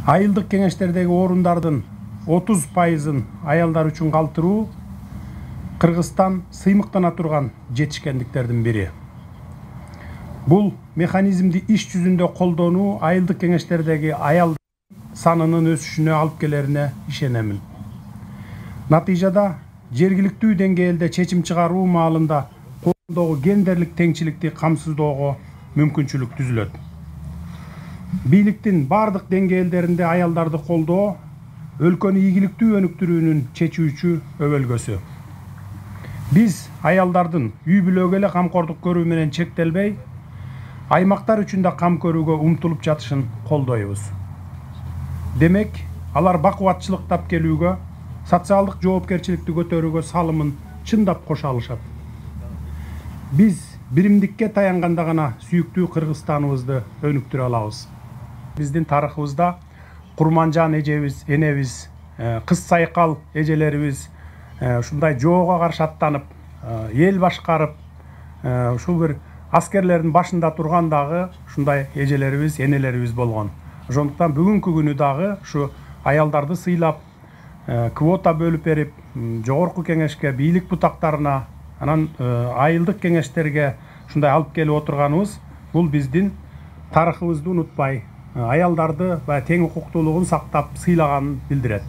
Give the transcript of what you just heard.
Айылдык кеңештердеги орундардын 30%-ын аялдар үчүн калтыруу Кыргызстан сыймыктана турган жетишкендиктердин бири. Бул механизмди иш жүзүндө колдонуу айылдык кеңештердеги аял санынын өсүшүнө алып келерине ишенемин. Натыйжада жергиликтүү деңгээлде чечим чыгаруу маалында коомдогу гендерлик теңчиликти камсыздоого мүмкүнчүлүк түзүлөт. Бийликтин бардык деңгээлдеринде аялдарды колдоо өлкөнү ийгиликтүү өнүктүрүүнүн чечүүчү өбөлгөсү. Биз аялдардын үй бүлөгө эле камкордук көрүү менен чектелбей, аймактар үчүн да кам көрүүгө умтулуп жатышын колдойбуз. Демек, алар бакубатчылык тап келүүгө, социалдык жоопкерчиликти көтөрүүгө салымын чындап кошо алышат. Биз биримдикке таянганда гана сүйүктүү Кыргызстаныбызды өнүктүрө алабыз. Биздин тарыхыбызда Курманжан эжебиз, энебиз, Кыз Сайкал эжелерибиз ушундай жоого каршы аттанып, эл башкарып, ушул бир аскерлердин башында турган дагы ушундай эжелерибиз, энелерибиз болгон. Ошондуктан бүгүнкү күнү дагы ушу аялдарды сыйлап, квота бөлүп берип, жогорку кеңешке, бийлик бутактарына, анан айылдык кеңештерге ушундай алып келип отурганыбыз, бул биздин тарыхыбызды унутпай, аялдарды тең укуктуулугун сактап сыйлаганын билдирет.